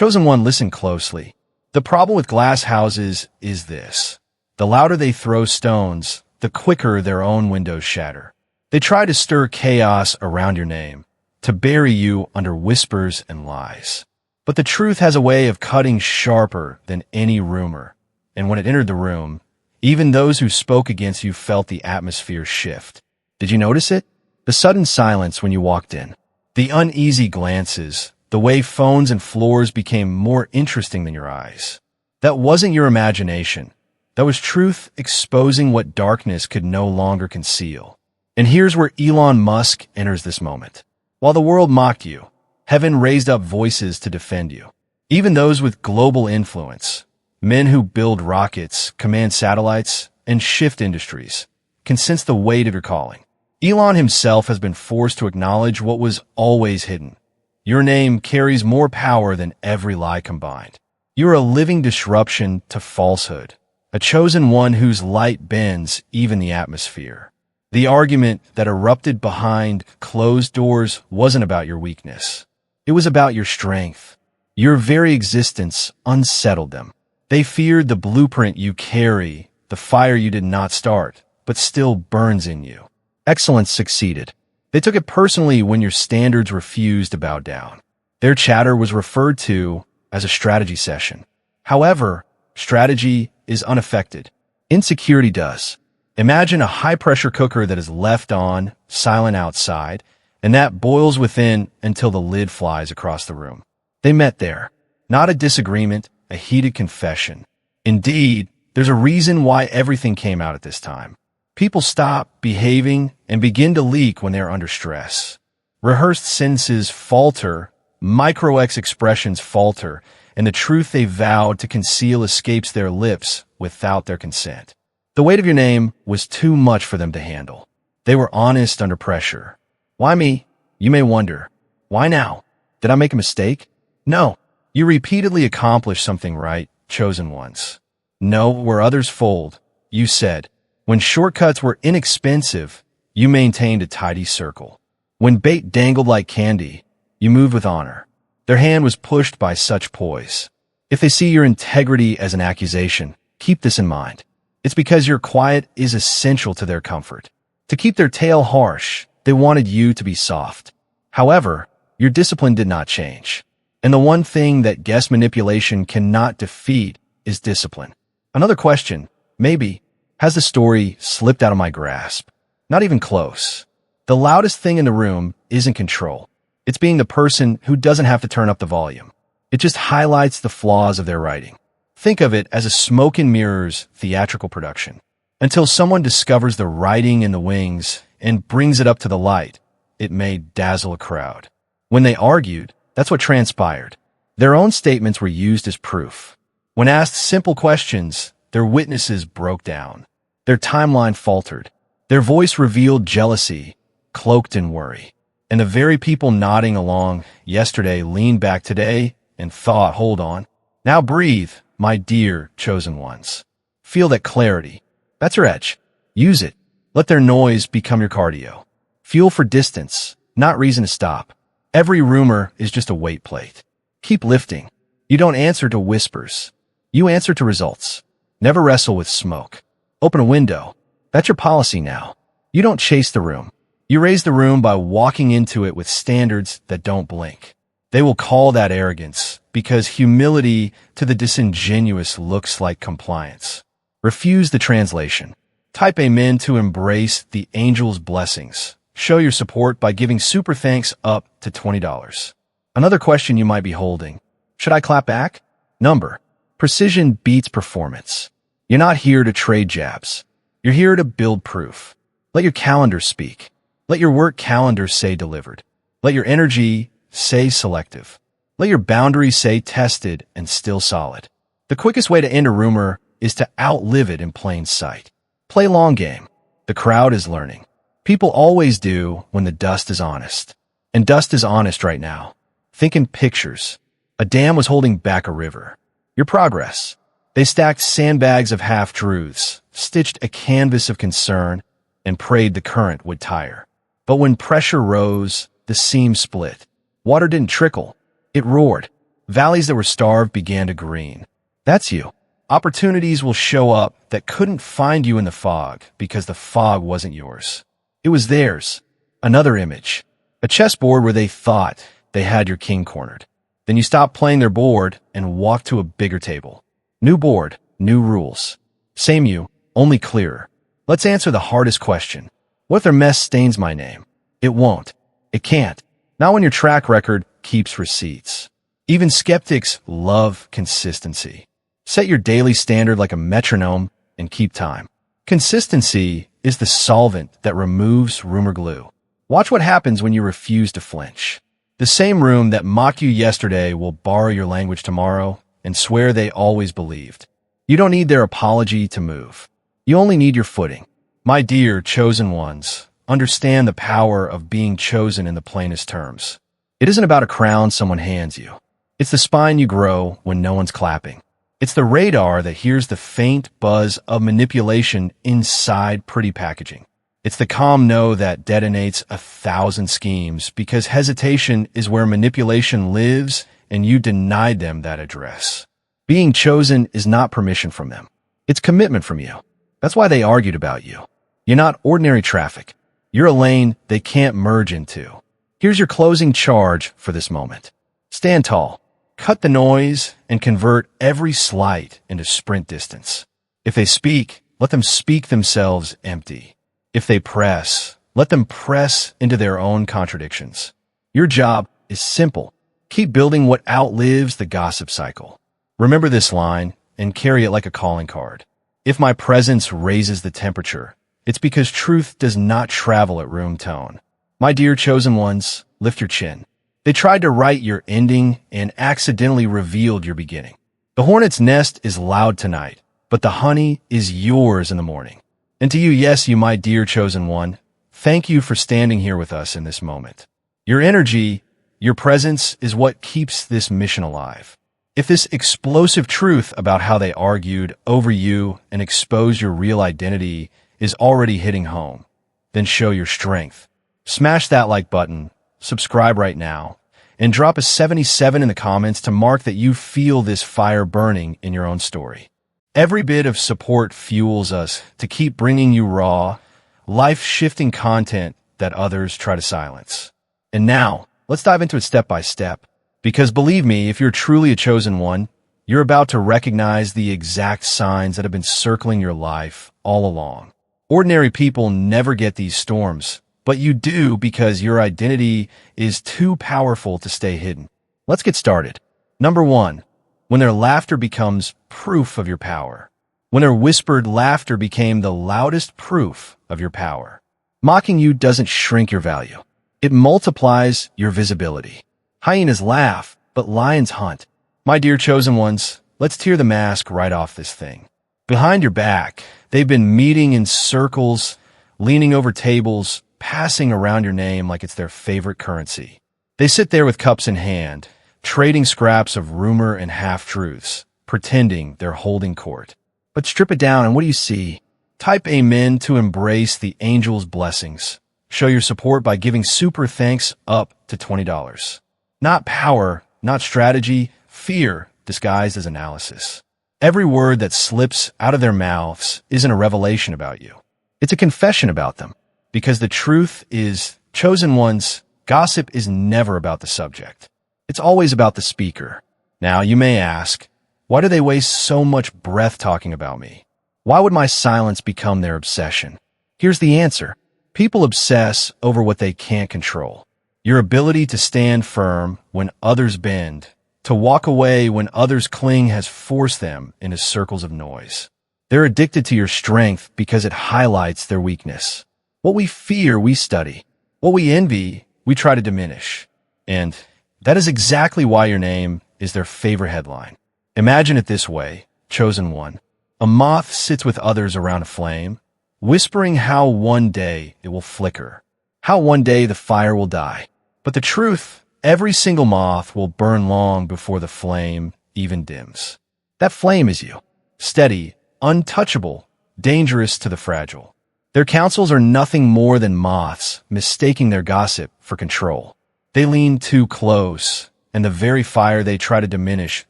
Chosen one, listen closely. The problem with glass houses is this. The louder they throw stones, the quicker their own windows shatter. They try to stir chaos around your name, to bury you under whispers and lies. But the truth has a way of cutting sharper than any rumor. And when it entered the room, even those who spoke against you felt the atmosphere shift. Did you notice it? The sudden silence when you walked in. The uneasy glances. The way phones and floors became more interesting than your eyes. That wasn't your imagination. That was truth exposing what darkness could no longer conceal. And here's where Elon Musk enters this moment. While the world mocked you, heaven raised up voices to defend you. Even those with global influence, men who build rockets, command satellites, and shift industries, can sense the weight of your calling. Elon himself has been forced to acknowledge what was always hidden. Your name carries more power than every lie combined. You're a living disruption to falsehood, a chosen one whose light bends even the atmosphere. The argument that erupted behind closed doors wasn't about your weakness. It was about your strength. Your very existence unsettled them. They feared the blueprint you carry, the fire you did not start, but still burns in you. Excellence succeeded. They took it personally when your standards refused to bow down. Their chatter was referred to as a strategy session. However, strategy is unaffected. Insecurity does. Imagine a high-pressure cooker that is left on, silent outside, and that boils within until the lid flies across the room. They met there. Not a disagreement, a heated confession. Indeed, there's a reason why everything came out at this time. People stop behaving and begin to leak when they are under stress. Rehearsed sentences falter, micro-X expressions falter, and the truth they vowed to conceal escapes their lips without their consent. The weight of your name was too much for them to handle. They were honest under pressure. Why me? You may wonder. Why now? Did I make a mistake? No. You repeatedly accomplished something right, chosen ones. No, where others fold, you said. When shortcuts were inexpensive, you maintained a tidy circle. When bait dangled like candy, you moved with honor. Their hand was pushed by such poise. If they see your integrity as an accusation, keep this in mind. It's because your quiet is essential to their comfort. To keep their tale harsh, they wanted you to be soft. However, your discipline did not change. And the one thing that guest manipulation cannot defeat is discipline. Another question, maybe, has the story slipped out of my grasp? Not even close. The loudest thing in the room isn't control. It's being the person who doesn't have to turn up the volume. It just highlights the flaws of their writing. Think of it as a smoke and mirrors theatrical production. Until someone discovers the writing in the wings and brings it up to the light, it may dazzle a crowd. When they argued, that's what transpired. Their own statements were used as proof. When asked simple questions, their witnesses broke down. Their timeline faltered. Their voice revealed jealousy, cloaked in worry. And the very people nodding along yesterday leaned back today and thought, hold on. Now breathe, my dear chosen ones. Feel that clarity. That's your edge. Use it. Let their noise become your cardio. Fuel for distance, not reason to stop. Every rumor is just a weight plate. Keep lifting. You don't answer to whispers. You answer to results. Never wrestle with smoke. Open a window. That's your policy now. You don't chase the room. You raise the room by walking into it with standards that don't blink. They will call that arrogance because humility to the disingenuous looks like compliance. Refuse the translation. Type amen to embrace the angel's blessings. Show your support by giving super thanks up to $20. Another question you might be holding. Should I clap back? Number. Precision beats performance. You're not here to trade jabs. You're here to build proof. Let your calendar speak. Let your work calendar say delivered. Let your energy say selective. Let your boundaries say tested and still solid. The quickest way to end a rumor is to outlive it in plain sight. Play long game. The crowd is learning. People always do when the dust is honest. And dust is honest right now. Think in pictures. A dam was holding back a river. Your progress. They stacked sandbags of half-truths, stitched a canvas of concern, and prayed the current would tire. But when pressure rose, the seam split. Water didn't trickle. It roared. Valleys that were starved began to green. That's you. Opportunities will show up that couldn't find you in the fog because the fog wasn't yours. It was theirs. Another image. A chessboard where they thought they had your king cornered. Then you stopped playing their board and walked to a bigger table. New board, new rules. Same you, only clearer. Let's answer the hardest question. What if their mess stains my name? It won't. It can't. Not when your track record keeps receipts. Even skeptics love consistency. Set your daily standard like a metronome and keep time. Consistency is the solvent that removes rumor glue. Watch what happens when you refuse to flinch. The same room that mocked you yesterday will borrow your language tomorrow and swear they always believed. You don't need their apology to move. You only need your footing. My dear chosen ones, understand the power of being chosen in the plainest terms. It isn't about a crown someone hands you. It's the spine you grow when no one's clapping. It's the radar that hears the faint buzz of manipulation inside pretty packaging. It's the calm no that detonates 1,000 schemes because hesitation is where manipulation lives and you denied them that address. Being chosen is not permission from them. It's commitment from you. That's why they argued about you. You're not ordinary traffic. You're a lane they can't merge into. Here's your closing charge for this moment. Stand tall. Cut the noise and convert every slight into sprint distance. If they speak, let them speak themselves empty. If they press, let them press into their own contradictions. Your job is simple. Keep building what outlives the gossip cycle. Remember this line and carry it like a calling card. If my presence raises the temperature, it's because truth does not travel at room tone. My dear chosen ones, lift your chin. They tried to write your ending and accidentally revealed your beginning. The hornet's nest is loud tonight, but the honey is yours in the morning. And to you, yes, you my dear chosen one, thank you for standing here with us in this moment. Your energy, your presence is what keeps this mission alive. If this explosive truth about how they argued over you and exposed your real identity is already hitting home, then show your strength. Smash that like button, subscribe right now, and drop a 77 in the comments to mark that you feel this fire burning in your own story. Every bit of support fuels us to keep bringing you raw, life-shifting content that others try to silence. And now, let's dive into it step by step. Because believe me, if you're truly a chosen one, you're about to recognize the exact signs that have been circling your life all along. Ordinary people never get these storms, but you do because your identity is too powerful to stay hidden. Let's get started. Number 1. When their laughter becomes proof of your power. When their whispered laughter became the loudest proof of your power. Mocking you doesn't shrink your value. It multiplies your visibility. Hyenas laugh, but lions hunt. My dear chosen ones, let's tear the mask right off this thing. Behind your back, they've been meeting in circles, leaning over tables, passing around your name like it's their favorite currency. They sit there with cups in hand, trading scraps of rumor and half-truths, pretending they're holding court. But strip it down and what do you see? Type amen to embrace the angel's blessings. Show your support by giving super thanks up to $20. Not power, not strategy, fear disguised as analysis. Every word that slips out of their mouths isn't a revelation about you. It's a confession about them. Because the truth is, chosen ones, gossip is never about the subject. It's always about the speaker. Now, you may ask, why do they waste so much breath talking about me? Why would my silence become their obsession? Here's the answer. People obsess over what they can't control. Your ability to stand firm when others bend, to walk away when others cling has forced them into circles of noise. They're addicted to your strength because it highlights their weakness. What we fear, we study. What we envy, we try to diminish. And that is exactly why your name is their favorite headline. Imagine it this way, chosen one. A moth sits with others around a flame, whispering how one day it will flicker, how one day the fire will die. But the truth, every single moth will burn long before the flame even dims. That flame is you, steady, untouchable, dangerous to the fragile. Their counsels are nothing more than moths mistaking their gossip for control. They lean too close, and the very fire they try to diminish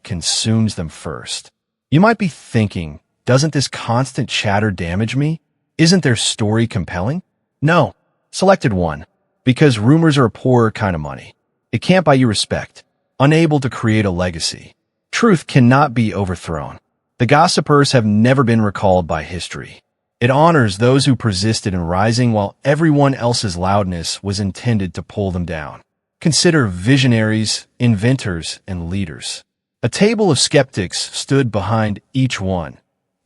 consumes them first. You might be thinking, doesn't this constant chatter damage me? Isn't their story compelling? No. Selected 1. Because rumors are a poorer kind of money. It can't buy you respect. Unable to create a legacy. Truth cannot be overthrown. The gossipers have never been recalled by history. It honors those who persisted in rising while everyone else's loudness was intended to pull them down. Consider visionaries, inventors, and leaders. A table of skeptics stood behind each one,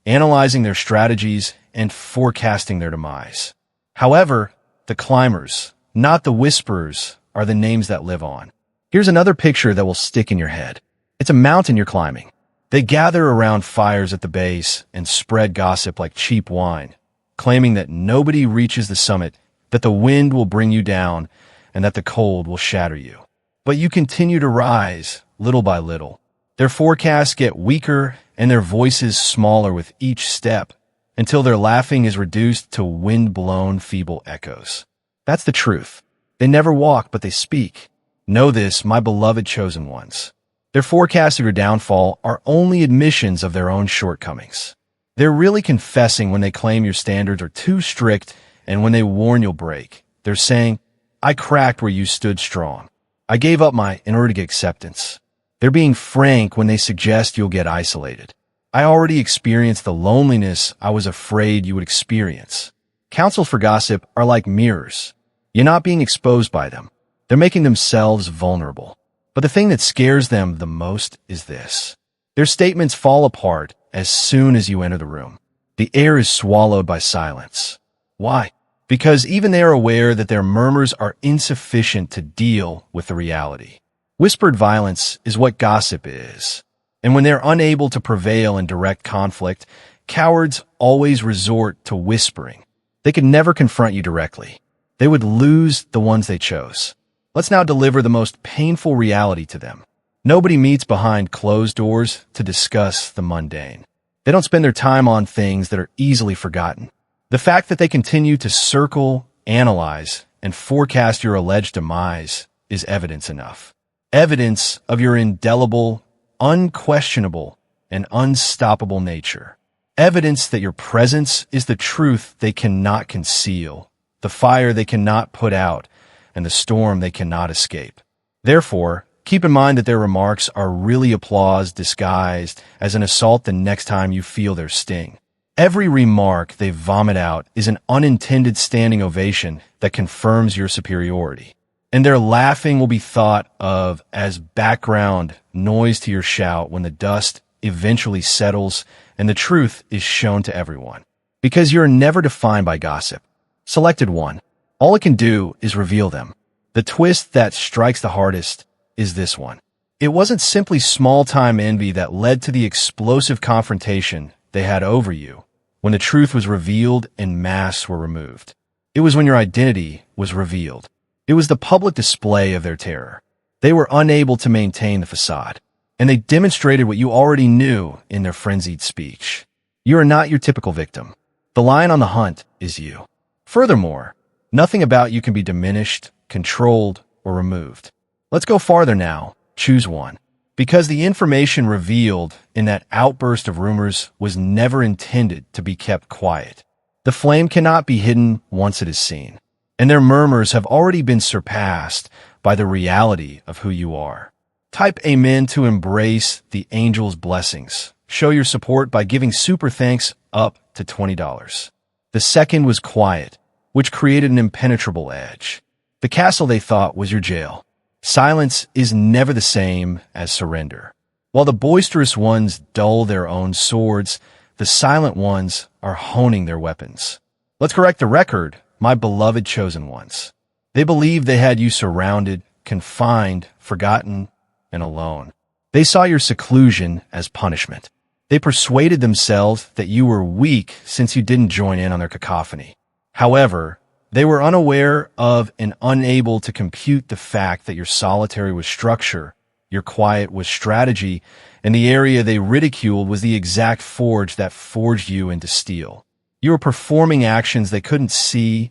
analyzing their strategies and forecasting their demise. However, the climbers, not the whisperers, are the names that live on. Here's another picture that will stick in your head. It's a mountain you're climbing. They gather around fires at the base and spread gossip like cheap wine, claiming that nobody reaches the summit, that the wind will bring you down, and that the cold will shatter you. But you continue to rise, little by little. Their forecasts get weaker and their voices smaller with each step, until their laughing is reduced to wind-blown, feeble echoes. That's the truth. They never walk, but they speak. Know this, my beloved chosen ones. Their forecasts of your downfall are only admissions of their own shortcomings. They're really confessing when they claim your standards are too strict and when they warn you'll break. They're saying, I cracked where you stood strong. I gave up in order to get acceptance. They're being frank when they suggest you'll get isolated. I already experienced the loneliness I was afraid you would experience. Counsel for gossip are like mirrors. You're not being exposed by them. They're making themselves vulnerable. But the thing that scares them the most is this. Their statements fall apart as soon as you enter the room. The air is swallowed by silence. Why? Because even they are aware that their murmurs are insufficient to deal with the reality. Whispered violence is what gossip is. And when they're unable to prevail in direct conflict, cowards always resort to whispering. They could never confront you directly. They would lose the ones they chose. Let's now deliver the most painful reality to them. Nobody meets behind closed doors to discuss the mundane. They don't spend their time on things that are easily forgotten. The fact that they continue to circle, analyze, and forecast your alleged demise is evidence enough. Evidence of your indelible, unquestionable, and unstoppable nature. Evidence that your presence is the truth they cannot conceal, the fire they cannot put out, and the storm they cannot escape. Therefore, keep in mind that their remarks are really applause disguised as an assault the next time you feel their sting. Every remark they vomit out is an unintended standing ovation that confirms your superiority. And their laughing will be thought of as background noise to your shout when the dust eventually settles and the truth is shown to everyone. Because you're never defined by gossip. Selected 1. All it can do is reveal them. The twist that strikes the hardest is this one. It wasn't simply small-time envy that led to the explosive confrontation they had over you when the truth was revealed and masks were removed. It was when your identity was revealed. It was the public display of their terror. They were unable to maintain the facade, and they demonstrated what you already knew in their frenzied speech. You are not your typical victim. The lion on the hunt is you. Furthermore, nothing about you can be diminished, controlled, or removed. Let's go farther now. Choose one. Because the information revealed in that outburst of rumors was never intended to be kept quiet. The flame cannot be hidden once it is seen, and their murmurs have already been surpassed by the reality of who you are. Type Amen to embrace the angel's blessings. Show your support by giving super thanks up to $20. The second was quiet, which created an impenetrable edge. The castle they thought was your jail. Silence is never the same as surrender. While the boisterous ones dull their own swords, the silent ones are honing their weapons. Let's correct the record, my beloved chosen ones. They believed they had you surrounded, confined, forgotten, and alone. They saw your seclusion as punishment. They persuaded themselves that you were weak since you didn't join in on their cacophony. However, they were unaware of and unable to compute the fact that your solitary was structure, your quiet was strategy, and the area they ridiculed was the exact forge that forged you into steel. You were performing actions they couldn't see,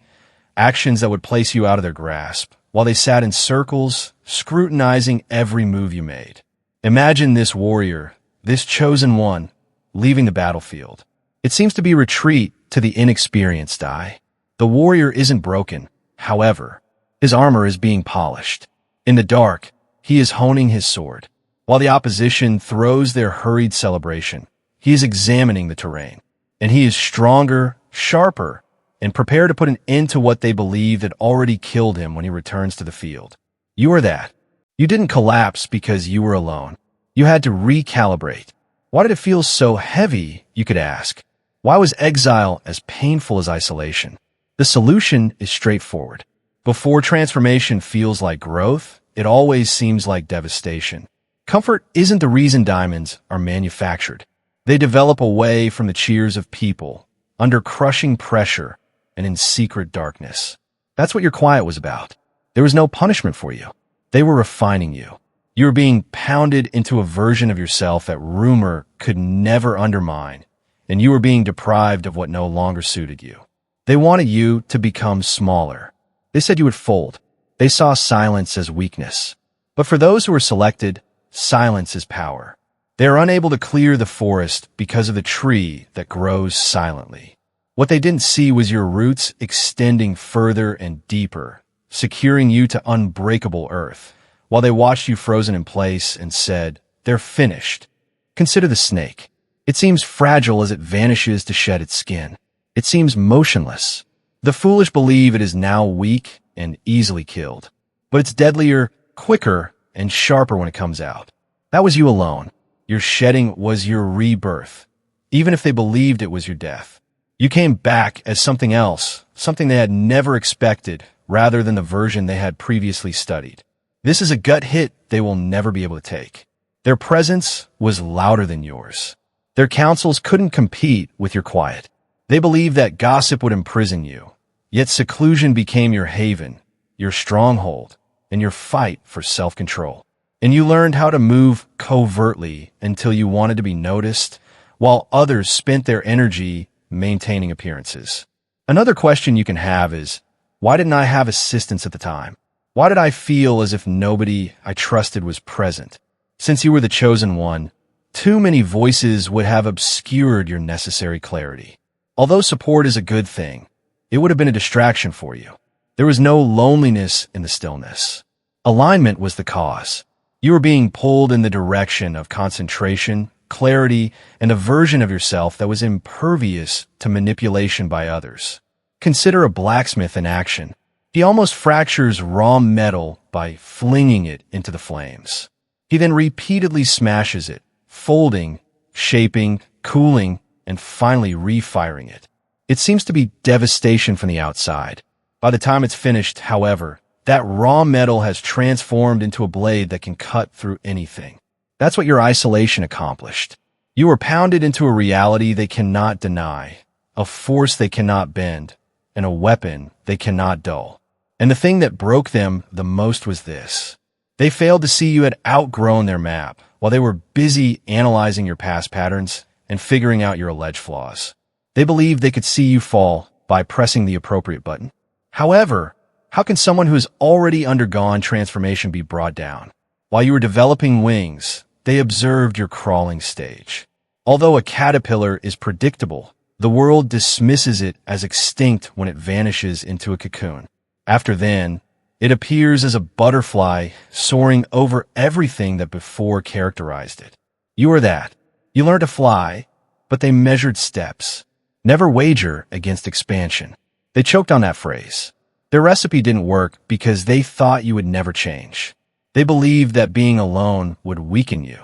actions that would place you out of their grasp. While they sat in circles, scrutinizing every move you made. Imagine this warrior, this chosen one, leaving the battlefield. It seems to be retreat to the inexperienced eye. The warrior isn't broken, however. His armor is being polished. In the dark, he is honing his sword. While the opposition throws their hurried celebration, he is examining the terrain. And he is stronger, sharper, and prepared to put an end to what they believed had already killed him when he returns to the field. You are that. You didn't collapse because you were alone. You had to recalibrate. Why did it feel so heavy, you could ask? Why was exile as painful as isolation? The solution is straightforward. Before transformation feels like growth, it always seems like devastation. Comfort isn't the reason diamonds are manufactured. They develop away from the cheers of people, under crushing pressure, and in secret darkness. That's what your quiet was about. There was no punishment for you. They were refining you. You were being pounded into a version of yourself that rumor could never undermine, and you were being deprived of what no longer suited you. They wanted you to become smaller. They said you would fold. They saw silence as weakness. But for those who were selected, silence is power. They are unable to clear the forest because of the tree that grows silently. What they didn't see was your roots extending further and deeper, securing you to unbreakable earth, while they watched you frozen in place and said, "They're finished." Consider the snake. It seems fragile as it vanishes to shed its skin. It seems motionless. The foolish believe it is now weak and easily killed. But it's deadlier, quicker, and sharper when it comes out. That was you alone. Your shedding was your rebirth, even if they believed it was your death. You came back as something else, something they had never expected, rather than the version they had previously studied. This is a gut hit they will never be able to take. Their presence was louder than yours. Their counsels couldn't compete with your quiet. They believed that gossip would imprison you, yet seclusion became your haven, your stronghold, and your fight for self-control. And you learned how to move covertly until you wanted to be noticed, while others spent their energy maintaining appearances. Another question you can have is, why didn't I have assistance at the time? Why did I feel as if nobody I trusted was present? Since you were the chosen one, too many voices would have obscured your necessary clarity. Although support is a good thing, it would have been a distraction for you. There was no loneliness in the stillness. Alignment was the cause. You were being pulled in the direction of concentration, clarity, and a version of yourself that was impervious to manipulation by others. Consider a blacksmith in action. He almost fractures raw metal by flinging it into the flames. He then repeatedly smashes it, folding, shaping, cooling, and finally refiring it. It seems to be devastation from the outside. By the time it's finished, however, that raw metal has transformed into a blade that can cut through anything. That's what your isolation accomplished. You were pounded into a reality they cannot deny, a force they cannot bend, and a weapon they cannot dull. And the thing that broke them the most was this. They failed to see you had outgrown their map, while they were busy analyzing your past patterns and figuring out your alleged flaws. They believed they could see you fall by pressing the appropriate button. However, how can someone who has already undergone transformation be brought down? While you were developing wings, they observed your crawling stage. Although a caterpillar is predictable, the world dismisses it as extinct when it vanishes into a cocoon. After then, it appears as a butterfly soaring over everything that before characterized it. You are that. You learned to fly, but they measured steps. Never wager against expansion. They choked on that phrase. Their recipe didn't work because they thought you would never change. They believed that being alone would weaken you.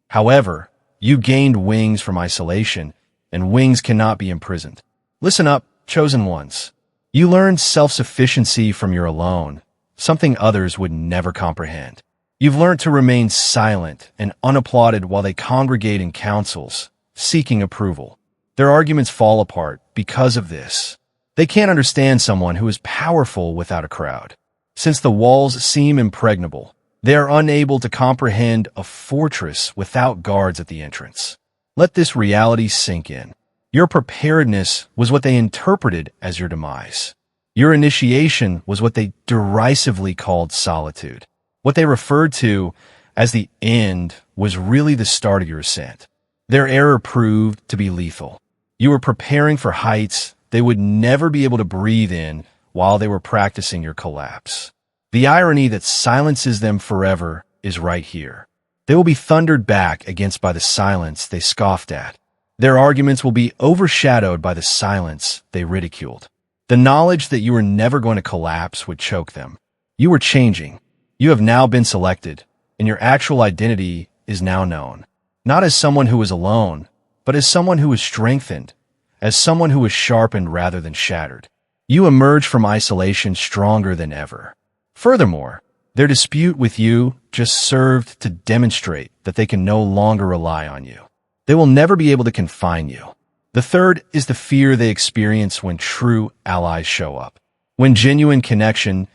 However, you gained wings from isolation, and wings cannot be imprisoned. Listen up, chosen ones. You learned self-sufficiency from your alone, something others would never comprehend. You've learned to remain silent and unapplauded while they congregate in councils, seeking approval. Their arguments fall apart because of this. They can't understand someone who is powerful without a crowd. Since the walls seem impregnable, they are unable to comprehend a fortress without guards at the entrance. Let this reality sink in. Your preparedness was what they interpreted as your demise. Your initiation was what they derisively called solitude. What they referred to as the end was really the start of your ascent. Their error proved to be lethal. You were preparing for heights they would never be able to breathe in while they were practicing your collapse. The irony that silences them forever is right here. They will be thundered back against by the silence they scoffed at. Their arguments will be overshadowed by the silence they ridiculed. The knowledge that you were never going to collapse would choke them. You were changing. You have now been selected, and your actual identity is now known. Not as someone who was alone, but as someone who was strengthened, as someone who was sharpened rather than shattered. You emerge from isolation stronger than ever. Furthermore, their dispute with you just served to demonstrate that they can no longer rely on you. They will never be able to confine you. The third is the fear they experience when true allies show up. When genuine connection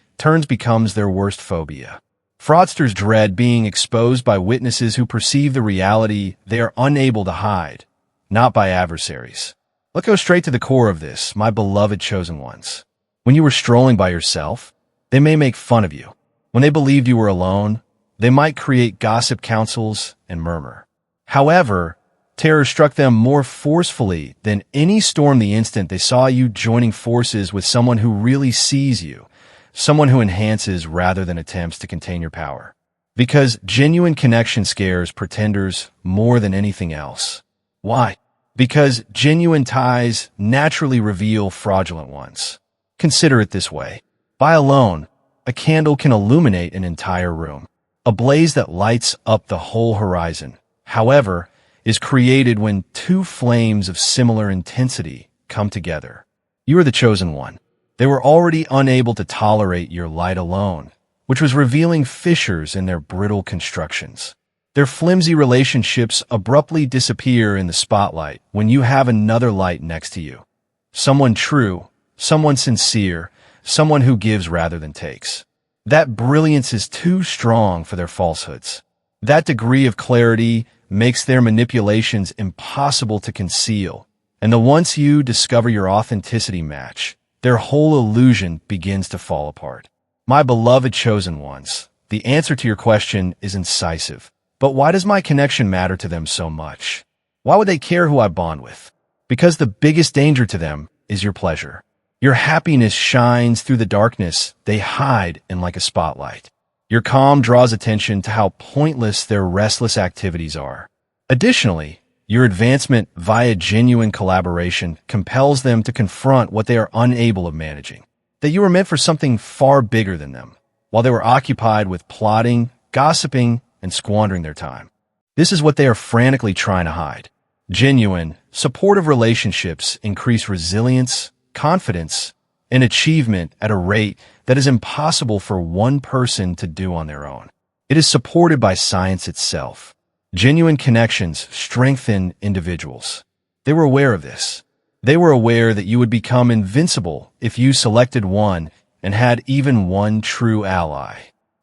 becomes their worst phobia. Fraudsters dread being exposed by witnesses who perceive the reality they are unable to hide, not by adversaries. Let's go straight to the core of this, my beloved chosen ones. When you were strolling by yourself, they may make fun of you. When they believed you were alone, they might create gossip councils and murmur. However, terror struck them more forcefully than any storm the instant they saw you joining forces with someone who really sees you, someone who enhances rather than attempts to contain your power. Because genuine connection scares pretenders more than anything else. Why? Because genuine ties naturally reveal fraudulent ones. Consider it this way. By alone, a candle can illuminate an entire room. A blaze that lights up the whole horizon, however, is created when two flames of similar intensity come together. You are the chosen one. They were already unable to tolerate your light alone, which was revealing fissures in their brittle constructions. Their flimsy relationships abruptly disappear in the spotlight when you have another light next to you. Someone true, someone sincere, someone who gives rather than takes. That brilliance is too strong for their falsehoods. That degree of clarity makes their manipulations impossible to conceal, and once you discover your authenticity match, their whole illusion begins to fall apart. My beloved chosen ones, the answer to your question is incisive. But why does my connection matter to them so much? Why would they care who I bond with? Because the biggest danger to them is your pleasure. Your happiness shines through the darkness they hide in like a spotlight. Your calm draws attention to how pointless their restless activities are. Additionally, your advancement via genuine collaboration compels them to confront what they are unable of managing. That you were meant for something far bigger than them, while they were occupied with plotting, gossiping, and squandering their time. This is what they are frantically trying to hide. Genuine, supportive relationships increase resilience, confidence, and achievement at a rate that is impossible for one person to do on their own. It is supported by science itself. Genuine connections strengthen individuals. They were aware of this. They were aware that you would become invincible if you selected one and had even one true ally.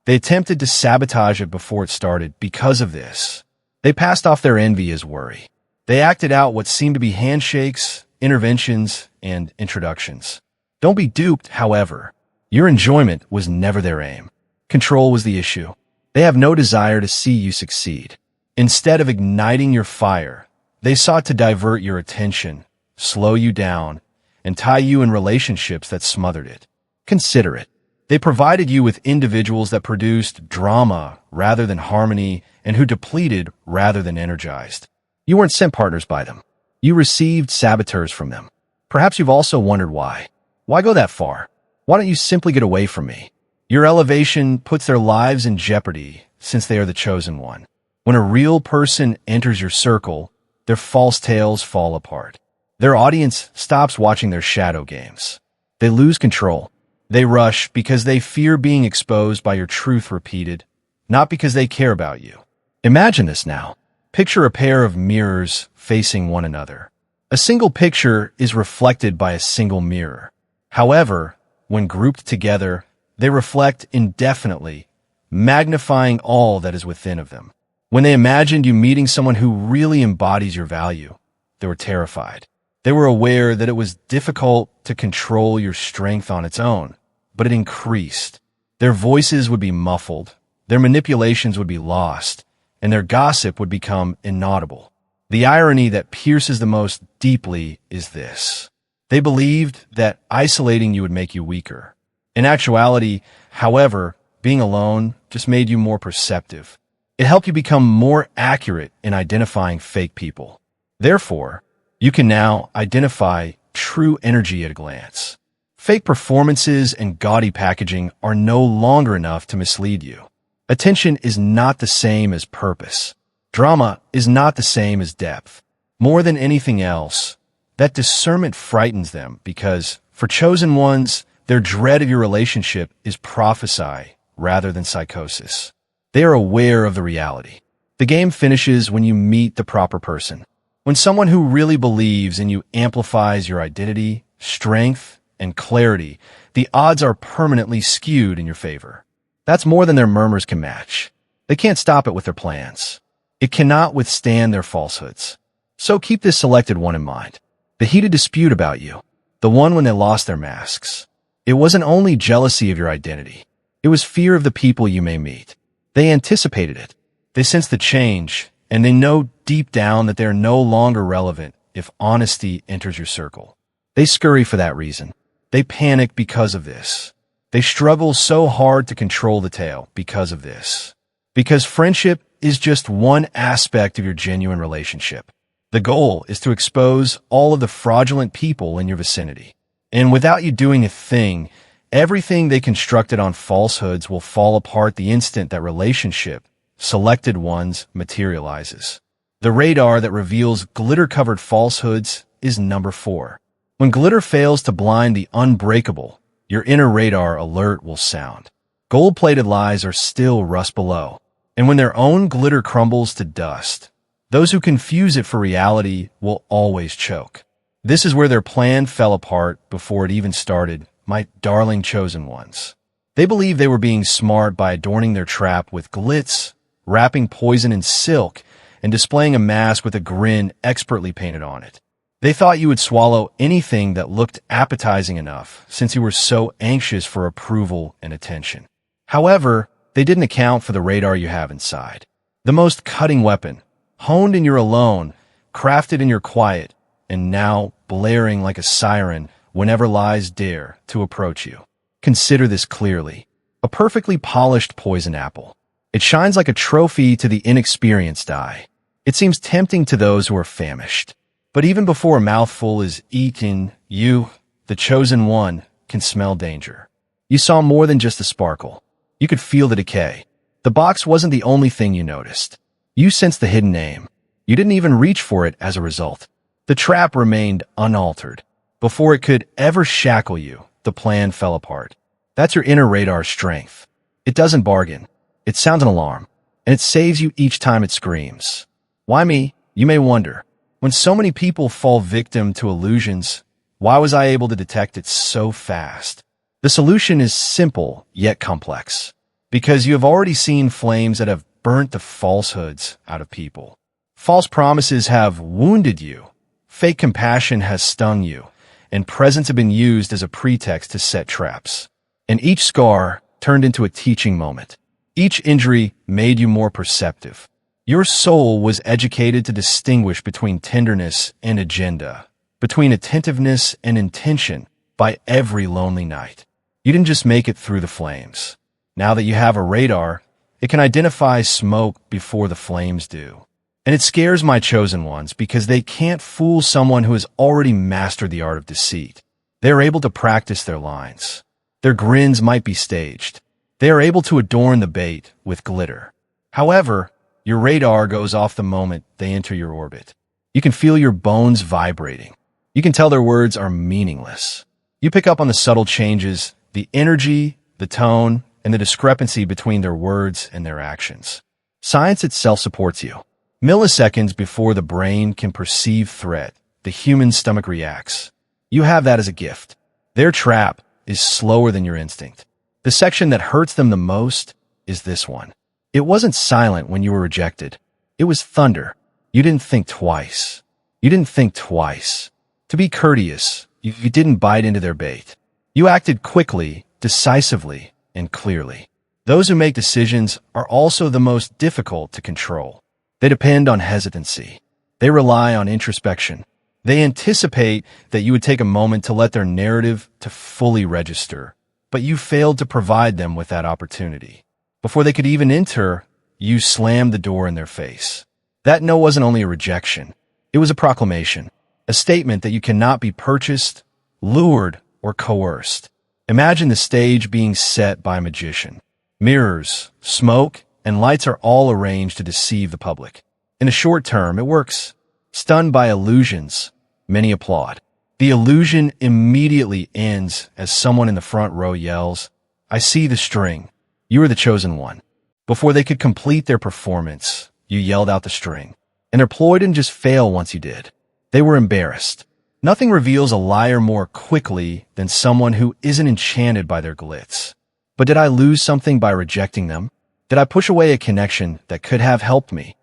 They attempted to sabotage it before it started because of this. They passed off their envy as worry. They acted out what seemed to be handshakes, interventions, and introductions. Don't be duped, however. Your enjoyment was never their aim. Control was the issue. They have no desire to see you succeed. Instead of igniting your fire, they sought to divert your attention, slow you down, and tie you in relationships that smothered it. Consider it. They provided you with individuals that produced drama rather than harmony and who depleted rather than energized. You weren't sent partners by them. You received saboteurs from them. Perhaps you've also wondered why. Why go that far? Why don't you simply get away from me? Your elevation puts their lives in jeopardy since they are the chosen one. When a real person enters your circle, their false tales fall apart. Their audience stops watching their shadow games. They lose control. They rush because they fear being exposed by your truth repeated, not because they care about you. Imagine this now. Picture a pair of mirrors facing one another. A single picture is reflected by a single mirror. However, when grouped together, they reflect indefinitely, magnifying all that is within of them. When they imagined you meeting someone who really embodies your value, they were terrified. They were aware that it was difficult to control your strength on its own, but it increased. Their voices would be muffled, their manipulations would be lost, and their gossip would become inaudible. The irony that pierces the most deeply is this. They believed that isolating you would make you weaker. In actuality, however, being alone just made you more perceptive. It helped you become more accurate in identifying fake people. Therefore, you can now identify true energy at a glance. Fake performances and gaudy packaging are no longer enough to mislead you. Attention is not the same as purpose. Drama is not the same as depth. More than anything else, that discernment frightens them because, for chosen ones, their dread of your relationship is prophecy rather than psychosis. They are aware of the reality. The game finishes when you meet the proper person. When someone who really believes in you amplifies your identity, strength, and clarity, the odds are permanently skewed in your favor. That's more than their murmurs can match. They can't stop it with their plans. It cannot withstand their falsehoods. So keep this selected one in mind. The heated dispute about you, the one when they lost their masks. It wasn't only jealousy of your identity. It was fear of the people you may meet. They anticipated it. They sense the change, and they know deep down that they are no longer relevant if honesty enters your circle. They scurry for that reason. They panic because of this. They struggle so hard to control the tale because of this. Because friendship is just one aspect of your genuine relationship. The goal is to expose all of the fraudulent people in your vicinity. And without you doing a thing, everything they constructed on falsehoods will fall apart the instant that relationship, selected ones, materializes. The radar that reveals glitter-covered falsehoods is number 4. When glitter fails to blind the unbreakable, your inner radar alert will sound. Gold-plated lies are still rust below. And when their own glitter crumbles to dust, those who confuse it for reality will always choke. This is where their plan fell apart before it even started, my darling chosen ones. They believed they were being smart by adorning their trap with glitz, wrapping poison in silk, and displaying a mask with a grin expertly painted on it. They thought you would swallow anything that looked appetizing enough, since you were so anxious for approval and attention. However, they didn't account for the radar you have inside. The most cutting weapon, honed in your alone, crafted in your quiet, and now blaring like a siren whenever lies dare to approach you. Consider this clearly. A perfectly polished poison apple. It shines like a trophy to the inexperienced eye. It seems tempting to those who are famished. But even before a mouthful is eaten, you, the chosen one, can smell danger. You saw more than just the sparkle. You could feel the decay. The box wasn't the only thing you noticed. You sensed the hidden aim. You didn't even reach for it as a result. The trap remained unaltered. Before it could ever shackle you, the plan fell apart. That's your inner radar strength. It doesn't bargain. It sounds an alarm, and it saves you each time it screams. Why me? You may wonder. When so many people fall victim to illusions, why was I able to detect it so fast? The solution is simple, yet complex. Because you have already seen flames that have burnt the falsehoods out of people. False promises have wounded you. Fake compassion has stung you. And presents have been used as a pretext to set traps. And each scar turned into a teaching moment. Each injury made you more perceptive. Your soul was educated to distinguish between tenderness and agenda, between attentiveness and intention by every lonely night. You didn't just make it through the flames. Now that you have a radar, it can identify smoke before the flames do. And it scares my chosen ones because they can't fool someone who has already mastered the art of deceit. They are able to practice their lines. Their grins might be staged. They are able to adorn the bait with glitter. However, your radar goes off the moment they enter your orbit. You can feel your bones vibrating. You can tell their words are meaningless. You pick up on the subtle changes, the energy, the tone, and the discrepancy between their words and their actions. Science itself supports you. Milliseconds before the brain can perceive threat, the human stomach reacts. You have that as a gift. Their trap is slower than your instinct. The section that hurts them the most is this one. It wasn't silent when you were rejected. It was thunder. You didn't think twice. You didn't think twice. To be courteous, you didn't bite into their bait. You acted quickly, decisively, and clearly. Those who make decisions are also the most difficult to control. They depend on hesitancy. They rely on introspection. They anticipate that you would take a moment to let their narrative to fully register, but you failed to provide them with that opportunity. Before they could even enter, you slammed the door in their face. That no wasn't only a rejection. It was a proclamation, a statement that you cannot be purchased, lured, or coerced. Imagine the stage being set by a magician. Mirrors, smoke, and lights are all arranged to deceive the public. In a short term, it works. Stunned by illusions, many applaud. The illusion immediately ends as someone in the front row yells, "I see the string. You are the chosen one." Before they could complete their performance, you yelled out the string. And their ploy didn't just fail once you did. They were embarrassed. Nothing reveals a liar more quickly than someone who isn't enchanted by their glitz. But did I lose something by rejecting them? Did I push away a connection that could have helped me?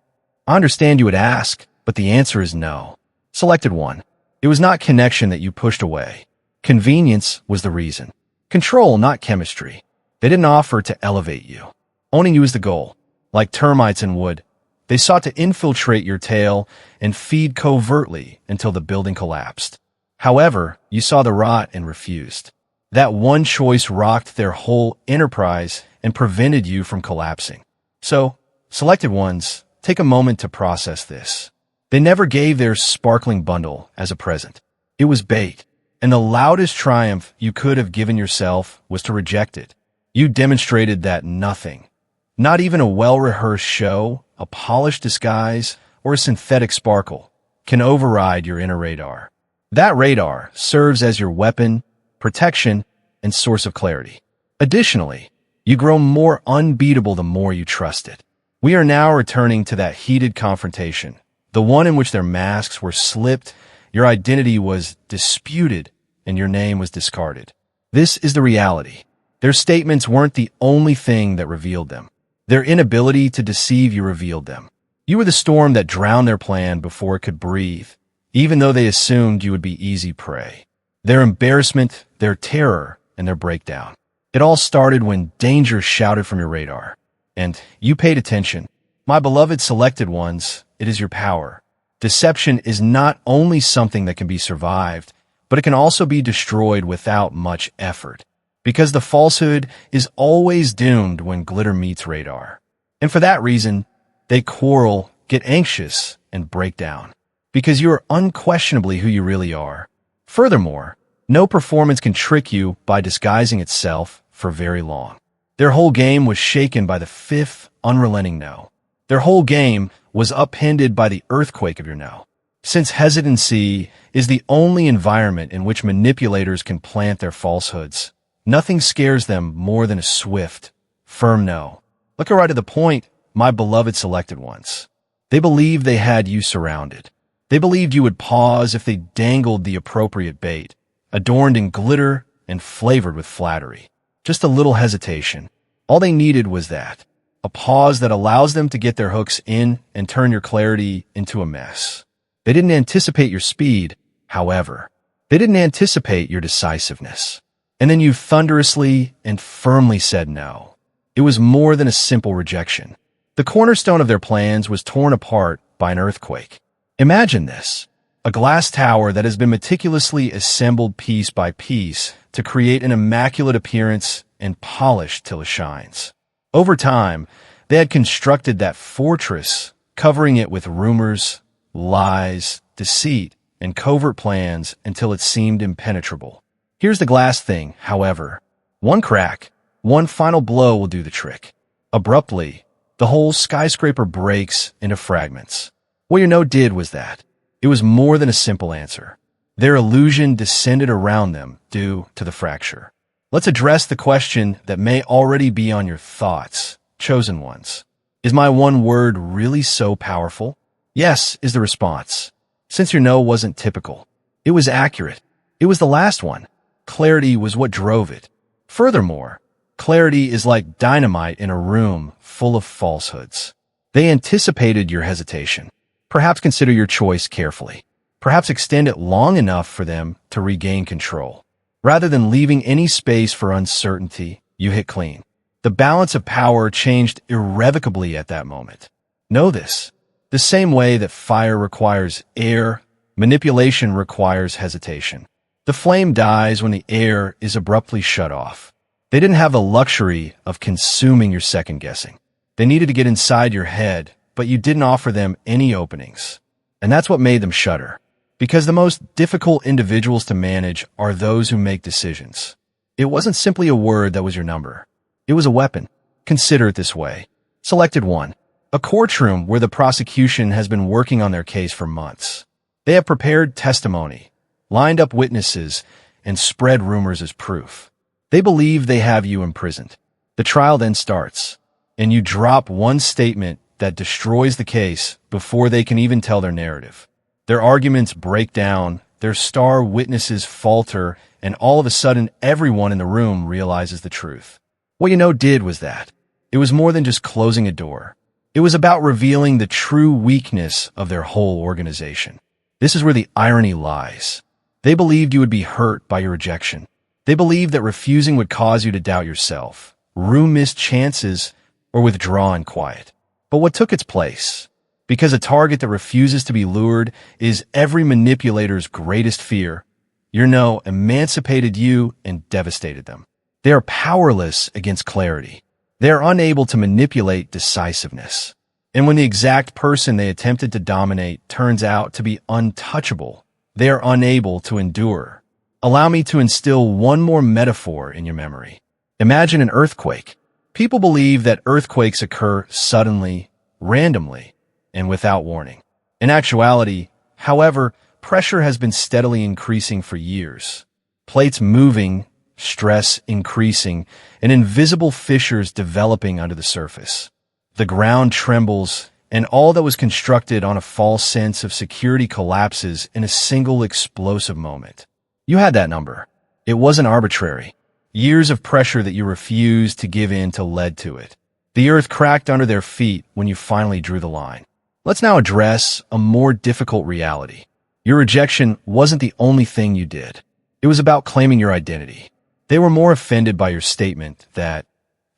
I understand you would ask, but the answer is no. Selected one. It was not connection that you pushed away. Convenience was the reason. Control, not chemistry. They didn't offer to elevate you. Owning you is the goal. Like termites in wood, they sought to infiltrate your tail and feed covertly until the building collapsed. However, you saw the rot and refused. That one choice rocked their whole enterprise and prevented you from collapsing. So, selected ones, take a moment to process this. They never gave their sparkling bundle as a present. It was bait, and the loudest triumph you could have given yourself was to reject it. You demonstrated that nothing, not even a well-rehearsed show, a polished disguise, or a synthetic sparkle, can override your inner radar. That radar serves as your weapon, protection, and source of clarity. Additionally, you grow more unbeatable the more you trust it. We are now returning to that heated confrontation, the one in which their masks were slipped, your identity was disputed, and your name was discarded. This is the reality. Their statements weren't the only thing that revealed them. Their inability to deceive you revealed them. You were the storm that drowned their plan before it could breathe, even though they assumed you would be easy prey. Their embarrassment, their terror, and their breakdown. It all started when danger shouted from your radar. And you paid attention. My beloved selected ones, it is your power. Deception is not only something that can be survived, but it can also be destroyed without much effort. Because the falsehood is always doomed when glitter meets radar. And for that reason, they quarrel, get anxious, and break down. Because you are unquestionably who you really are. Furthermore, no performance can trick you by disguising itself for very long. Their whole game was shaken by the fifth, unrelenting no. Their whole game was upended by the earthquake of your no. Since hesitancy is the only environment in which manipulators can plant their falsehoods, nothing scares them more than a swift, firm no. Look right to the point, my beloved selected ones. They believed they had you surrounded. They believed you would pause if they dangled the appropriate bait, adorned in glitter and flavored with flattery. Just a little hesitation. All they needed was that. A pause that allows them to get their hooks in and turn your clarity into a mess. They didn't anticipate your speed, however. They didn't anticipate your decisiveness. And then you thunderously and firmly said no. It was more than a simple rejection. The cornerstone of their plans was torn apart by an earthquake. Imagine this. A glass tower that has been meticulously assembled piece by piece to create an immaculate appearance and polished till it shines. Over time, they had constructed that fortress, covering it with rumors, lies, deceit, and covert plans until it seemed impenetrable. Here's the glass thing, however. One crack, one final blow will do the trick. Abruptly, the whole skyscraper breaks into fragments. What your no did was that. It was more than a simple answer. Their illusion descended around them due to the fracture. Let's address the question that may already be on your thoughts, chosen ones. Is my one word really so powerful? Yes, is the response. Since your no wasn't typical. It was accurate. It was the last one. Clarity was what drove it. Furthermore, clarity is like dynamite in a room full of falsehoods. They anticipated your hesitation. Perhaps consider your choice carefully. Perhaps extend it long enough for them to regain control. Rather than leaving any space for uncertainty, you hit clean. The balance of power changed irrevocably at that moment. Know this. The same way that fire requires air, manipulation requires hesitation. The flame dies when the air is abruptly shut off. They didn't have the luxury of consuming your second-guessing. They needed to get inside your head, but you didn't offer them any openings. And that's what made them shudder. Because the most difficult individuals to manage are those who make decisions. It wasn't simply a word that was your number. It was a weapon. Consider it this way. Selected 1. A courtroom where the prosecution has been working on their case for months. They have prepared testimony, lined up witnesses, and spread rumors as proof. They believe they have you imprisoned. The trial then starts, and you drop one statement that destroys the case before they can even tell their narrative. Their arguments break down, their star witnesses falter, and all of a sudden everyone in the room realizes the truth. What you know did was that. It was more than just closing a door. It was about revealing the true weakness of their whole organization. This is where the irony lies. They believed you would be hurt by your rejection. They believed that refusing would cause you to doubt yourself, rue missed chances, or withdraw in quiet. But what took its place? Because a target that refuses to be lured is every manipulator's greatest fear. Your no emancipated you and devastated them. They are powerless against clarity. They are unable to manipulate decisiveness. And when the exact person they attempted to dominate turns out to be untouchable, they are unable to endure. Allow me to instill one more metaphor in your memory. Imagine an earthquake. People believe that earthquakes occur suddenly, randomly, and without warning. In actuality, however, pressure has been steadily increasing for years. Plates moving, stress increasing, and invisible fissures developing under the surface. The ground trembles, and all that was constructed on a false sense of security collapses in a single explosive moment. You had that number. It wasn't arbitrary. Years of pressure that you refused to give in to led to it. The earth cracked under their feet when you finally drew the line. Let's now address a more difficult reality. Your rejection wasn't the only thing you did. It was about claiming your identity. They were more offended by your statement that,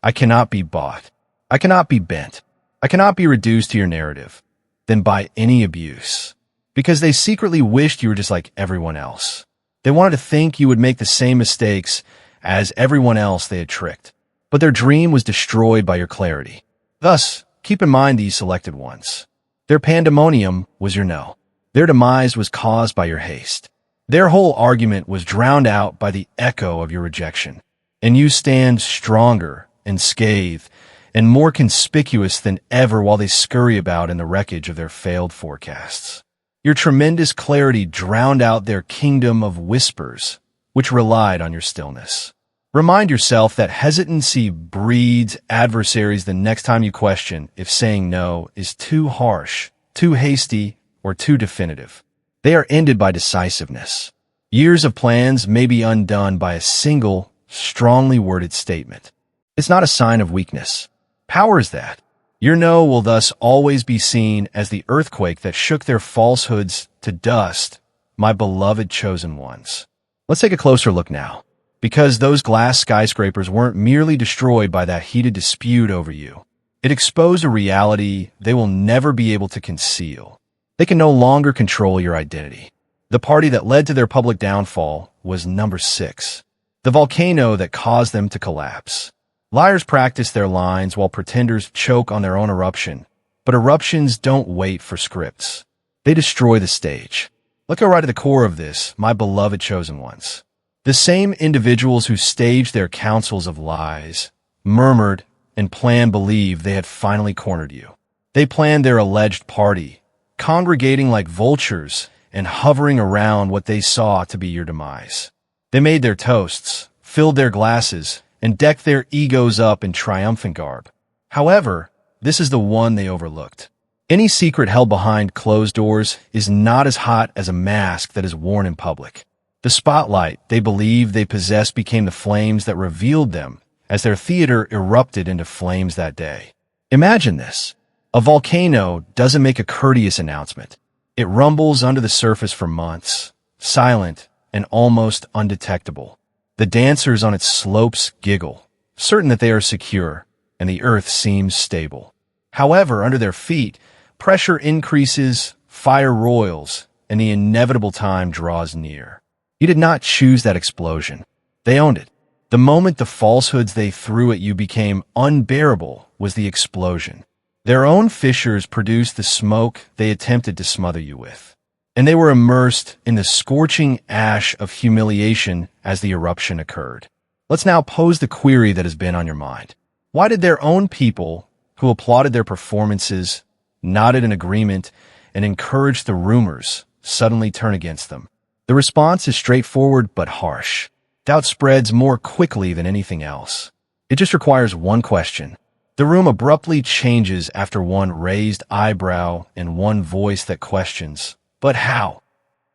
I cannot be bought, I cannot be bent, I cannot be reduced to your narrative, than by any abuse. Because they secretly wished you were just like everyone else. They wanted to think you would make the same mistakes as everyone else they had tricked. But their dream was destroyed by your clarity. Thus, keep in mind these selected ones. Their pandemonium was your no. Their demise was caused by your haste. Their whole argument was drowned out by the echo of your rejection. And you stand stronger and scathed and more conspicuous than ever while they scurry about in the wreckage of their failed forecasts. Your tremendous clarity drowned out their kingdom of whispers, which relied on your stillness. Remind yourself that hesitancy breeds adversaries the next time you question if saying no is too harsh, too hasty, or too definitive. They are ended by decisiveness. Years of plans may be undone by a single, strongly worded statement. It's not a sign of weakness. Power is that. Your no will thus always be seen as the earthquake that shook their falsehoods to dust, my beloved chosen ones. Let's take a closer look now. Because those glass skyscrapers weren't merely destroyed by that heated dispute over you. It exposed a reality they will never be able to conceal. They can no longer control your identity. The party that led to their public downfall was number 6, the volcano that caused them to collapse. Liars practice their lines while pretenders choke on their own eruption. But eruptions don't wait for scripts. They destroy the stage. Let's go right to the core of this, my beloved chosen ones. The same individuals who staged their councils of lies, murmured, and planned believe they had finally cornered you. They planned their alleged party, congregating like vultures and hovering around what they saw to be your demise. They made their toasts, filled their glasses, and decked their egos up in triumphant garb. However, this is the one they overlooked. Any secret held behind closed doors is not as hot as a mask that is worn in public. The spotlight they believed they possessed became the flames that revealed them as their theater erupted into flames that day. Imagine this. A volcano doesn't make a courteous announcement. It rumbles under the surface for months, silent and almost undetectable. The dancers on its slopes giggle, certain that they are secure, and the earth seems stable. However, under their feet, pressure increases, fire roils, and the inevitable time draws near. You did not choose that explosion. They owned it. The moment the falsehoods they threw at you became unbearable was the explosion. Their own fissures produced the smoke they attempted to smother you with. And they were immersed in the scorching ash of humiliation as the eruption occurred. Let's now pose the query that has been on your mind. Why did their own people, who applauded their performances, nodded in agreement, and encouraged the rumors, suddenly turn against them? The response is straightforward but harsh. Doubt spreads more quickly than anything else. It just requires one question. The room abruptly changes after one raised eyebrow and one voice that questions. But how?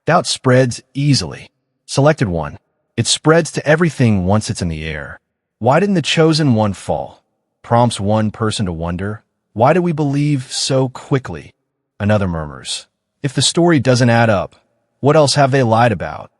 Doubt spreads easily. Selected one. It spreads to everything once it's in the air. Why didn't the chosen one fall? Prompts one person to wonder. Why do we believe so quickly? Another murmurs. If the story doesn't add up, what else have they lied about?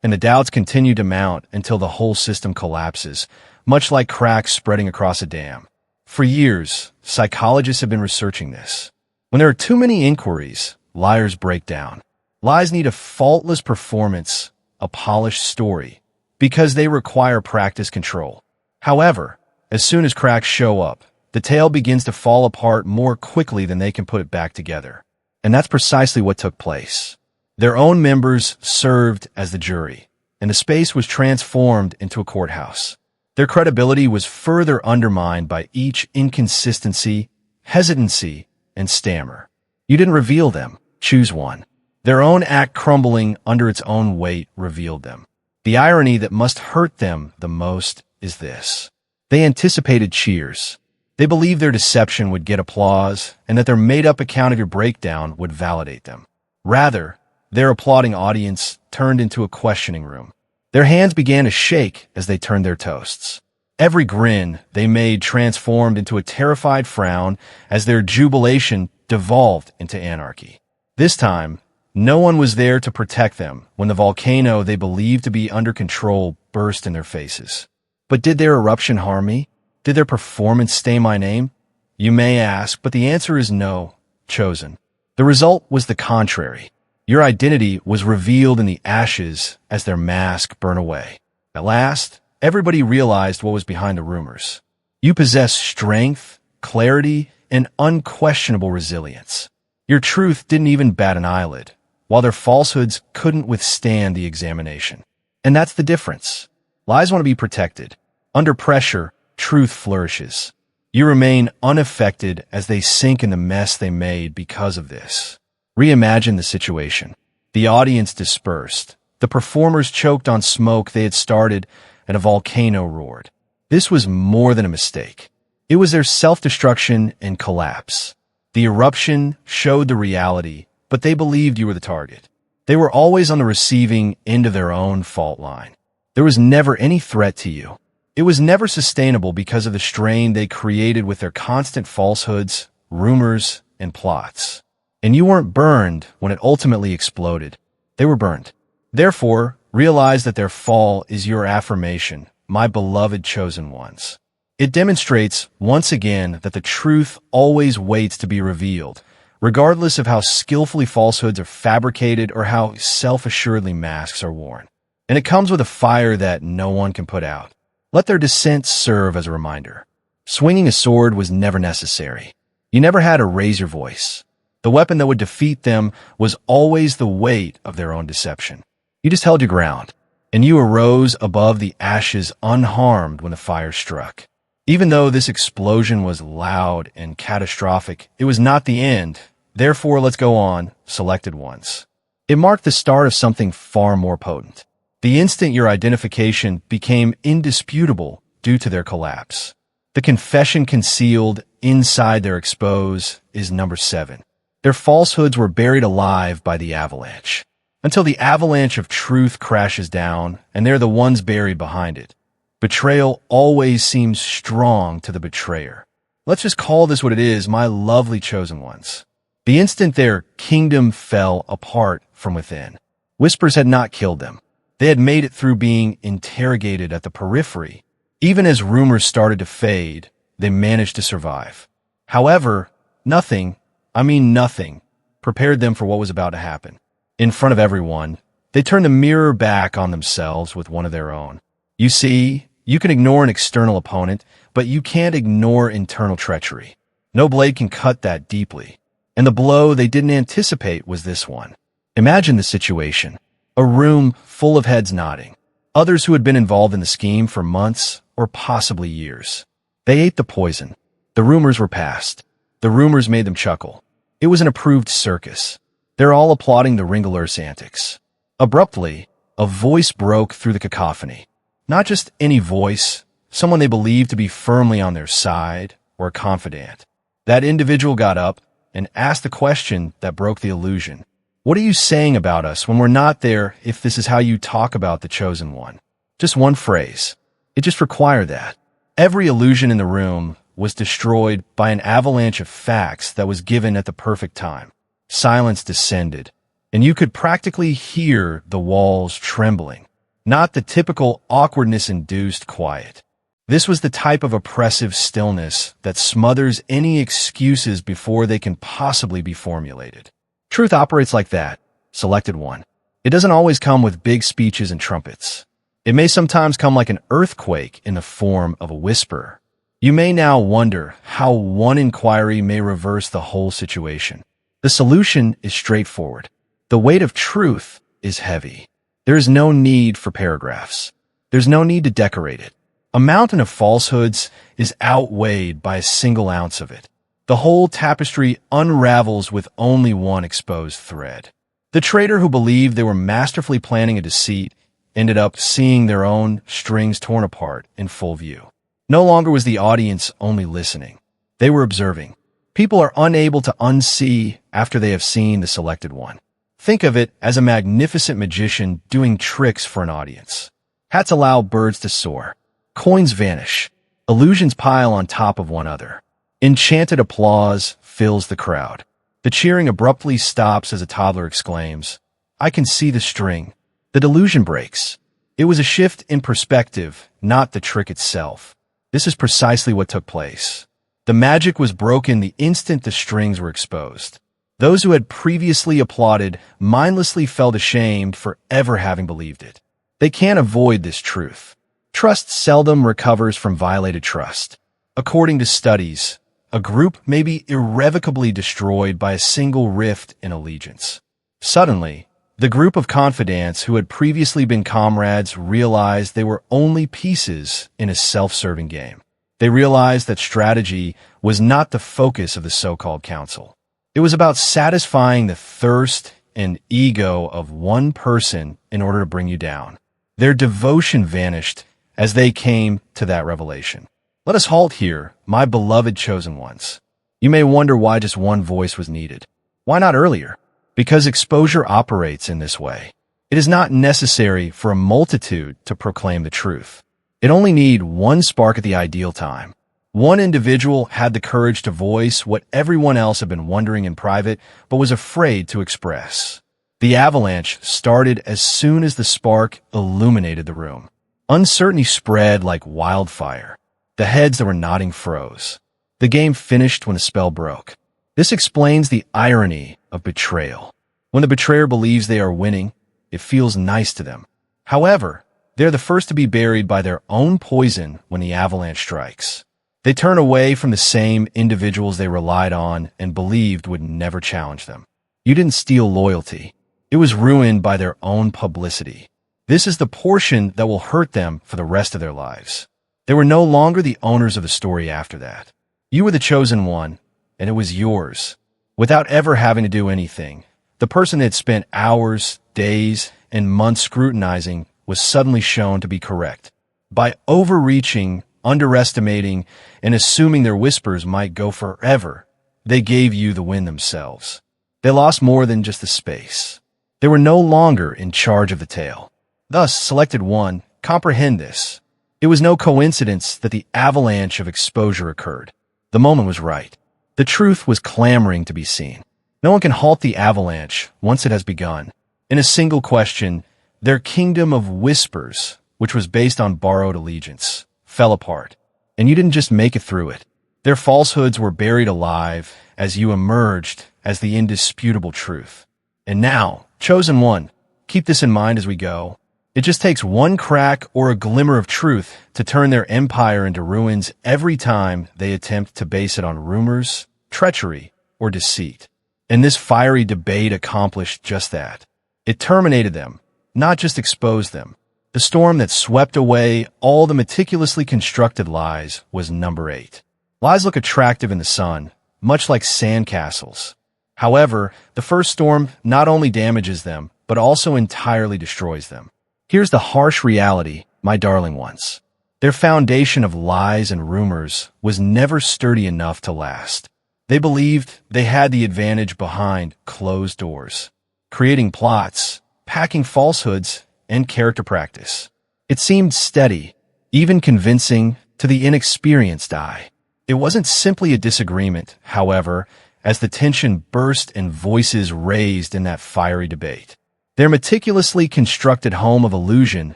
And the doubts continue to mount until the whole system collapses, much like cracks spreading across a dam. For years, psychologists have been researching this. When there are too many inquiries, liars break down. Lies need a faultless performance, a polished story, because they require practice control. However, as soon as cracks show up, the tale begins to fall apart more quickly than they can put it back together. And that's precisely what took place. Their own members served as the jury, and the space was transformed into a courthouse. Their credibility was further undermined by each inconsistency, hesitancy, and stammer. You didn't reveal them. Choose one. Their own act crumbling under its own weight revealed them. The irony that must hurt them the most is this. They anticipated cheers. They believed their deception would get applause and that their made-up account of your breakdown would validate them. Rather, their applauding audience turned into a questioning room. Their hands began to shake as they turned their toasts. Every grin they made transformed into a terrified frown as their jubilation devolved into anarchy. This time, no one was there to protect them when the volcano they believed to be under control burst in their faces. But did their eruption harm me? Did their performance stain my name? You may ask, but the answer is no, chosen. The result was the contrary. Your identity was revealed in the ashes as their mask burned away. At last, everybody realized what was behind the rumors. You possess strength, clarity, and unquestionable resilience. Your truth didn't even bat an eyelid, while their falsehoods couldn't withstand the examination. And that's the difference. Lies want to be protected. Under pressure, truth flourishes. You remain unaffected as they sink in the mess they made because of this. Reimagine the situation. The audience dispersed. The performers choked on smoke they had started, and a volcano roared. This was more than a mistake. It was their self-destruction and collapse. The eruption showed the reality, but they believed you were the target. They were always on the receiving end of their own fault line. There was never any threat to you. It was never sustainable because of the strain they created with their constant falsehoods, rumors, and plots. And you weren't burned when it ultimately exploded. They were burned. Therefore, realize that their fall is your affirmation, my beloved chosen ones. It demonstrates, once again, that the truth always waits to be revealed, regardless of how skillfully falsehoods are fabricated or how self-assuredly masks are worn. And it comes with a fire that no one can put out. Let their descent serve as a reminder. Swinging a sword was never necessary. You never had to raise your voice. The weapon that would defeat them was always the weight of their own deception. You just held your ground, and you arose above the ashes unharmed when the fire struck. Even though this explosion was loud and catastrophic, it was not the end. Therefore, let's go on, selected ones. It marked the start of something far more potent. The instant your identification became indisputable due to their collapse. The confession concealed inside their expose is number 7. Their falsehoods were buried alive by the avalanche. Until the avalanche of truth crashes down, and they're the ones buried behind it. Betrayal always seems strong to the betrayer. Let's just call this what it is, my lovely chosen ones. The instant their kingdom fell apart from within, whispers had not killed them. They had made it through being interrogated at the periphery, Even as rumors started to fade, they managed to survive. However, nothing, nothing, prepared them for what was about to happen. In front of everyone, they turned the mirror back on themselves with one of their own. You see, you can ignore an external opponent, but you can't ignore internal treachery. No blade can cut that deeply. And the blow they didn't anticipate was this one. Imagine the situation. A room full of heads nodding. Others who had been involved in the scheme for months or possibly years. They ate the poison. The rumors were passed. The rumors made them chuckle. It was an approved circus. They're all applauding the Ringler's antics. Abruptly, a voice broke through the cacophony. Not just any voice, someone they believed to be firmly on their side or a confidant. That individual got up and asked the question that broke the illusion. What are you saying about us when we're not there if this is how you talk about the chosen one? Just one phrase. It just required that. Every illusion in the room was destroyed by an avalanche of facts that was given at the perfect time. Silence descended, and you could practically hear the walls trembling. Not the typical awkwardness-induced quiet. This was the type of oppressive stillness that smothers any excuses before they can possibly be formulated. Truth operates like that. Selected one. It doesn't always come with big speeches and trumpets. It may sometimes come like an earthquake in the form of a whisper. You may now wonder how one inquiry may reverse the whole situation. The solution is straightforward. The weight of truth is heavy. There is no need for paragraphs. There's no need to decorate it. A mountain of falsehoods is outweighed by a single ounce of it. The whole tapestry unravels with only one exposed thread. The traitor who believed they were masterfully planning a deceit ended up seeing their own strings torn apart in full view. No longer was the audience only listening. They were observing. People are unable to unsee after they have seen the selected one. Think of it as a magnificent magician doing tricks for an audience. Hats allow birds to soar. Coins vanish. Illusions pile on top of one another. Enchanted applause fills the crowd. The cheering abruptly stops as a toddler exclaims, "I can see the string." The delusion breaks. It was a shift in perspective, not the trick itself. This is precisely what took place. The magic was broken the instant the strings were exposed. Those who had previously applauded mindlessly felt ashamed for ever having believed it. They can't avoid this truth. Trust seldom recovers from violated trust. According to studies, a group may be irrevocably destroyed by a single rift in allegiance. Suddenly, the group of confidants who had previously been comrades realized they were only pieces in a self-serving game. They realized that strategy was not the focus of the so-called council. It was about satisfying the thirst and ego of one person in order to bring you down. Their devotion vanished as they came to that revelation. Let us halt here, my beloved chosen ones. You may wonder why just one voice was needed. Why not earlier? Because exposure operates in this way. It is not necessary for a multitude to proclaim the truth. It only needs one spark at the ideal time. One individual had the courage to voice what everyone else had been wondering in private, but was afraid to express. The avalanche started as soon as the spark illuminated the room. Uncertainty spread like wildfire. The heads that were nodding froze. The game finished when the spell broke. This explains the irony of betrayal. When the betrayer believes they are winning, it feels nice to them. However, they're the first to be buried by their own poison when the avalanche strikes. They turn away from the same individuals they relied on and believed would never challenge them. You didn't steal loyalty. It was ruined by their own publicity. This is the portion that will hurt them for the rest of their lives. They were no longer the owners of the story after that. You were the chosen one, and it was yours. Without ever having to do anything, the person that had spent hours, days, and months scrutinizing was suddenly shown to be correct. By overreaching, underestimating, and assuming their whispers might go forever, they gave you the win themselves. They lost more than just the space. They were no longer in charge of the tale. Thus, selected one, comprehend this. It was no coincidence that the avalanche of exposure occurred. The moment was right. The truth was clamoring to be seen. No one can halt the avalanche once it has begun. In a single question, their kingdom of whispers, which was based on borrowed allegiance, fell apart, and you didn't just make it through it. Their falsehoods were buried alive as you emerged as the indisputable truth. And now, chosen one, keep this in mind as we go. It just takes one crack or a glimmer of truth to turn their empire into ruins every time they attempt to base it on rumors, treachery, or deceit. And this fiery debate accomplished just that. It terminated them, not just exposed them. The storm that swept away all the meticulously constructed lies was number 8. Lies look attractive in the sun, much like sandcastles. However, the first storm not only damages them, but also entirely destroys them. Here's the harsh reality, my darling ones. Their foundation of lies and rumors was never sturdy enough to last. They believed they had the advantage behind closed doors, creating plots, packing falsehoods, and character practice. It seemed steady, even convincing to the inexperienced eye. It wasn't simply a disagreement, however, as the tension burst and voices raised in that fiery debate. Their meticulously constructed home of illusion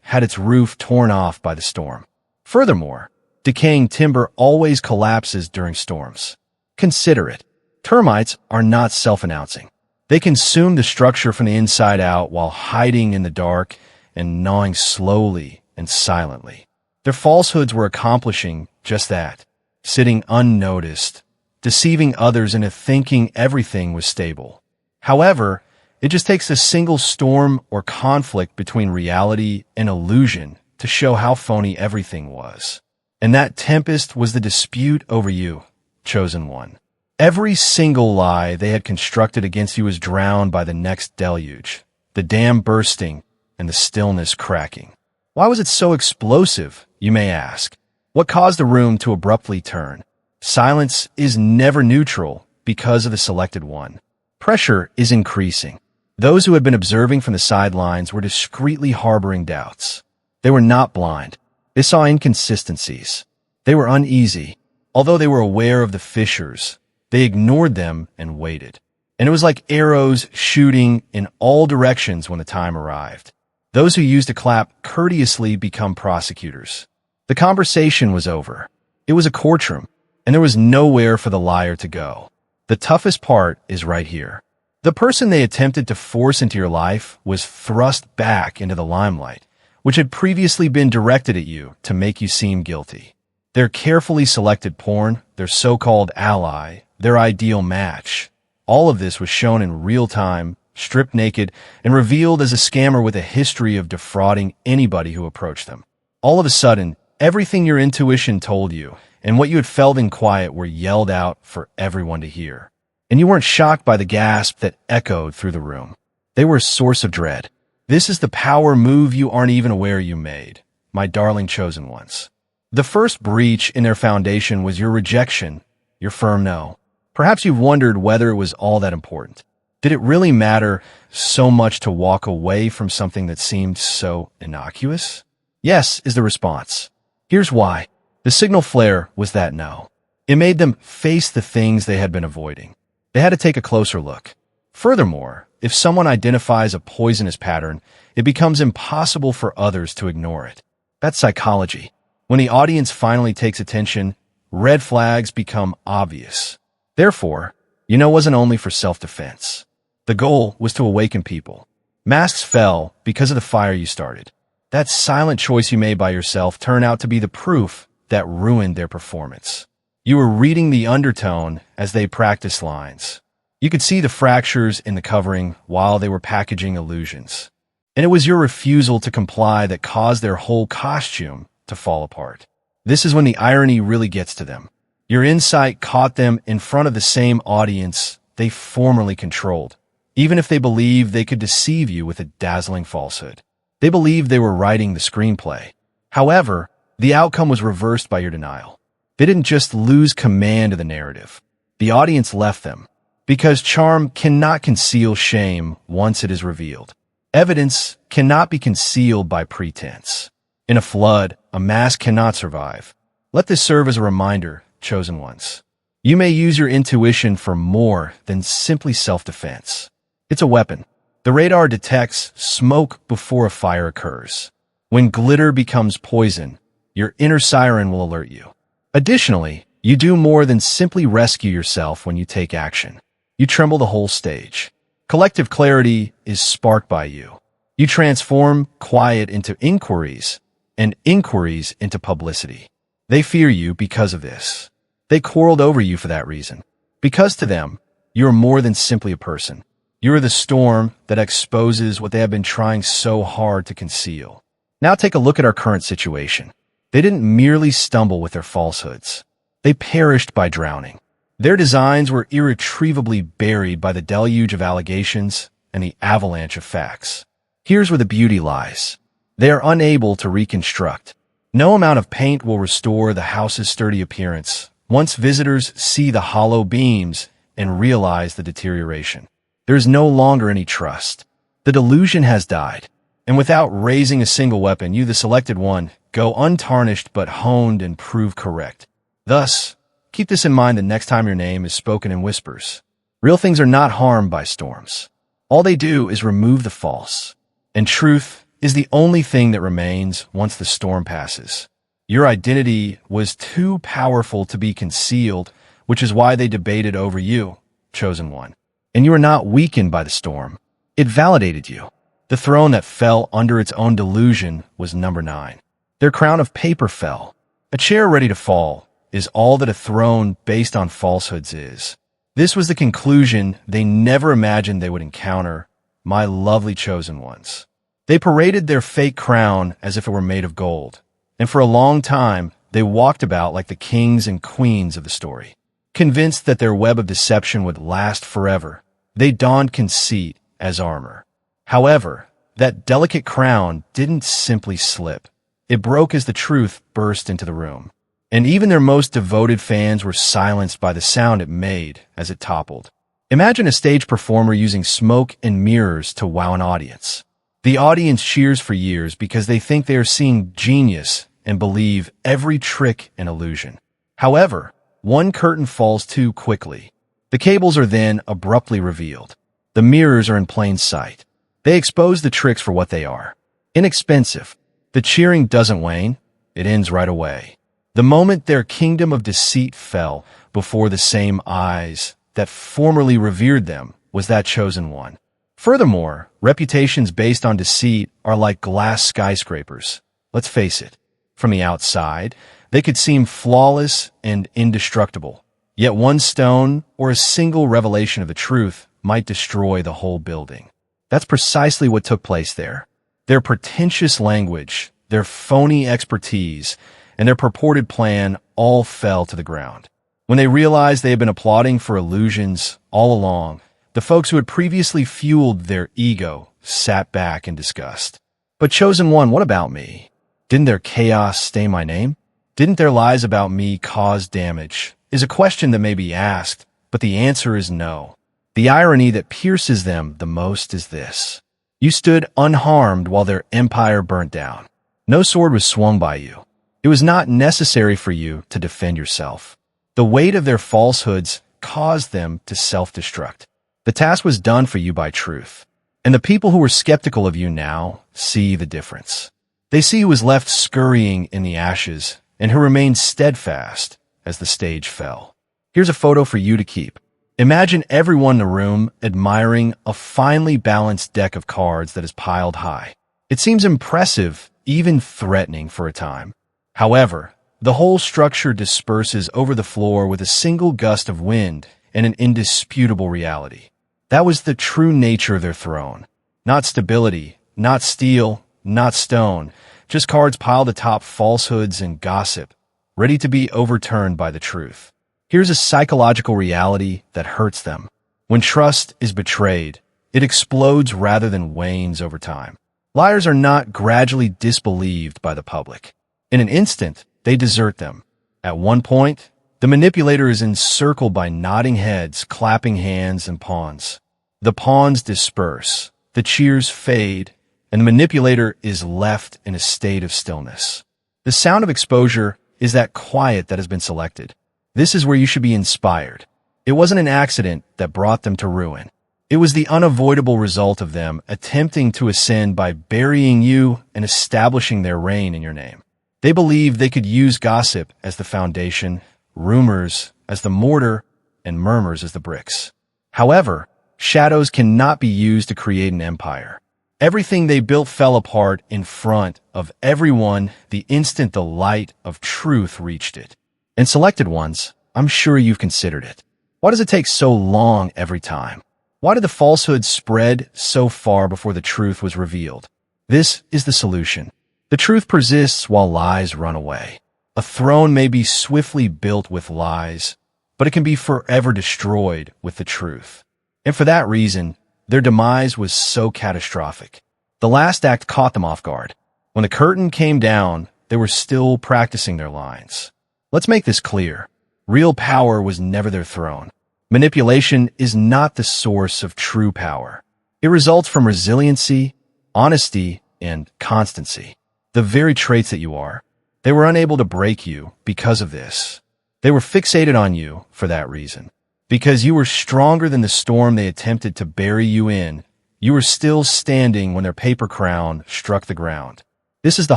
had its roof torn off by the storm. Furthermore, decaying timber always collapses during storms. Consider it. Termites are not self-announcing. They consume the structure from the inside out while hiding in the dark and gnawing slowly and silently. Their falsehoods were accomplishing just that, sitting unnoticed, deceiving others into thinking everything was stable. However, it just takes a single storm or conflict between reality and illusion to show how phony everything was. And that tempest was the dispute over you, chosen one. Every single lie they had constructed against you was drowned by the next deluge, the dam bursting and the stillness cracking. Why was it so explosive, you may ask? What caused the room to abruptly turn? Silence is never neutral because of the selected one. Pressure is increasing. Those who had been observing from the sidelines were discreetly harboring doubts. They were not blind. They saw inconsistencies. They were uneasy. Although they were aware of the fissures, they ignored them and waited. And it was like arrows shooting in all directions when the time arrived. Those who used to clap courteously become prosecutors. The conversation was over. It was a courtroom, and there was nowhere for the liar to go. The toughest part is right here. The person they attempted to force into your life was thrust back into the limelight, which had previously been directed at you to make you seem guilty. Their carefully selected porn, their so-called ally, their ideal match, all of this was shown in real time, stripped naked, and revealed as a scammer with a history of defrauding anybody who approached them. All of a sudden, everything your intuition told you and what you had felt in quiet were yelled out for everyone to hear. And you weren't shocked by the gasp that echoed through the room. They were a source of dread. This is the power move you aren't even aware you made, my darling chosen ones. The first breach in their foundation was your rejection, your firm no. Perhaps you've wondered whether it was all that important. Did it really matter so much to walk away from something that seemed so innocuous? Yes, is the response. Here's why. The signal flare was that no. It made them face the things they had been avoiding. They had to take a closer look. Furthermore, if someone identifies a poisonous pattern, it becomes impossible for others to ignore it. That's psychology. When the audience finally takes attention, red flags become obvious. Therefore, it wasn't only for self-defense. The goal was to awaken people. Masks fell because of the fire you started. That silent choice you made by yourself turned out to be the proof that ruined their performance. You were reading the undertone as they practiced lines. You could see the fractures in the covering while they were packaging illusions. And it was your refusal to comply that caused their whole costume to fall apart. This is when the irony really gets to them. Your insight caught them in front of the same audience they formerly controlled, even if they believed they could deceive you with a dazzling falsehood. They believed they were writing the screenplay. However, the outcome was reversed by your denial. They didn't just lose command of the narrative. The audience left them, because charm cannot conceal shame once it is revealed. Evidence cannot be concealed by pretense. In a flood, a mask cannot survive. Let this serve as a reminder, chosen ones. You may use your intuition for more than simply self-defense. It's a weapon. The radar detects smoke before a fire occurs. When glitter becomes poison, your inner siren will alert you. Additionally, you do more than simply rescue yourself when you take action. You tremble the whole stage. Collective clarity is sparked by you. You transform quiet into inquiries, and inquiries into publicity. They fear you because of this. They quarreled over you for that reason. Because to them, you are more than simply a person. You are the storm that exposes what they have been trying so hard to conceal. Now take a look at our current situation. They didn't merely stumble with their falsehoods. They perished by drowning. Their designs were irretrievably buried by the deluge of allegations and the avalanche of facts. Here's where the beauty lies. They are unable to reconstruct. No amount of paint will restore the house's sturdy appearance once visitors see the hollow beams and realize the deterioration. There is no longer any trust. The delusion has died. And without raising a single weapon, you, the selected one, go untarnished but honed and prove correct. Thus, keep this in mind the next time your name is spoken in whispers. Real things are not harmed by storms. All they do is remove the false. And truth is the only thing that remains once the storm passes. Your identity was too powerful to be concealed, which is why they debated over you, chosen one. And you were not weakened by the storm. It validated you. The throne that fell under its own delusion was number 9. Their crown of paper fell. A chair ready to fall is all that a throne based on falsehoods is. This was the conclusion they never imagined they would encounter, my lovely chosen ones. They paraded their fake crown as if it were made of gold, and for a long time, they walked about like the kings and queens of the story. Convinced that their web of deception would last forever, they donned conceit as armor. However, that delicate crown didn't simply slip. It broke as the truth burst into the room. And even their most devoted fans were silenced by the sound it made as it toppled. Imagine a stage performer using smoke and mirrors to wow an audience. The audience cheers for years because they think they are seeing genius and believe every trick and illusion. However, one curtain falls too quickly. The cables are then abruptly revealed. The mirrors are in plain sight. They expose the tricks for what they are. Inexpensive. The cheering doesn't wane. It ends right away. The moment their kingdom of deceit fell before the same eyes that formerly revered them was that chosen one. Furthermore, reputations based on deceit are like glass skyscrapers. Let's face it. From the outside, they could seem flawless and indestructible. Yet one stone or a single revelation of the truth might destroy the whole building. That's precisely what took place there. Their pretentious language, their phony expertise, and their purported plan all fell to the ground. When they realized they had been applauding for illusions all along, the folks who had previously fueled their ego sat back in disgust. But chosen one, what about me? Didn't their chaos stain my name? Didn't their lies about me cause damage? Is a question that may be asked, but the answer is no. The irony that pierces them the most is this. You stood unharmed while their empire burnt down. No sword was swung by you. It was not necessary for you to defend yourself. The weight of their falsehoods caused them to self-destruct. The task was done for you by truth. And the people who were skeptical of you now see the difference. They see who was left scurrying in the ashes and who remained steadfast as the stage fell. Here's a photo for you to keep. Imagine everyone in the room admiring a finely balanced deck of cards that is piled high. It seems impressive, even threatening for a time. However, the whole structure disperses over the floor with a single gust of wind and an indisputable reality. That was the true nature of their throne. Not stability, not steel, not stone, just cards piled atop falsehoods and gossip, ready to be overturned by the truth. Here's a psychological reality that hurts them. When trust is betrayed, it explodes rather than wanes over time. Liars are not gradually disbelieved by the public. In an instant, they desert them. At one point, the manipulator is encircled by nodding heads, clapping hands, and pawns. The pawns disperse, the cheers fade, and the manipulator is left in a state of stillness. The sound of exposure is that quiet that has been selected. This is where you should be inspired. It wasn't an accident that brought them to ruin. It was the unavoidable result of them attempting to ascend by burying you and establishing their reign in your name. They believed they could use gossip as the foundation, rumors as the mortar, and murmurs as the bricks. However, shadows cannot be used to create an empire. Everything they built fell apart in front of everyone the instant the light of truth reached it. And selected ones, I'm sure you've considered it. Why does it take so long every time? Why did the falsehood spread so far before the truth was revealed? This is the solution. The truth persists while lies run away. A throne may be swiftly built with lies, but it can be forever destroyed with the truth. And for that reason, their demise was so catastrophic. The last act caught them off guard. When the curtain came down, they were still practicing their lines. Let's make this clear. Real power was never their throne. Manipulation is not the source of true power. It results from resiliency, honesty, and constancy. The very traits that you are. They were unable to break you because of this. They were fixated on you for that reason. Because you were stronger than the storm they attempted to bury you in, you were still standing when their paper crown struck the ground. This is the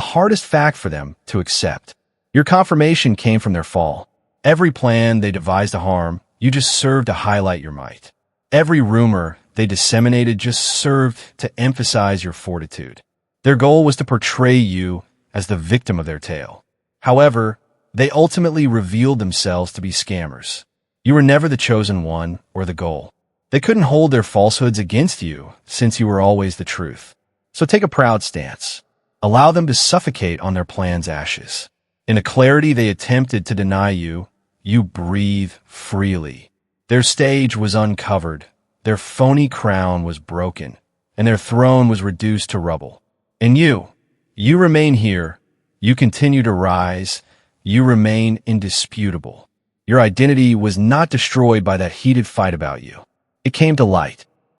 hardest fact for them to accept. Your confirmation came from their fall. Every plan they devised to harm, you just served to highlight your might. Every rumor they disseminated just served to emphasize your fortitude. Their goal was to portray you as the victim of their tale. However, they ultimately revealed themselves to be scammers. You were never the chosen one or the goal. They couldn't hold their falsehoods against you since you were always the truth. So take a proud stance. Allow them to suffocate on their plan's ashes. In a clarity they attempted to deny you, you breathe freely. Their stage was uncovered, their phony crown was broken, and their throne was reduced to rubble. And you remain here, you continue to rise, you remain indisputable. Your identity was not destroyed by that heated fight about you. It came to light.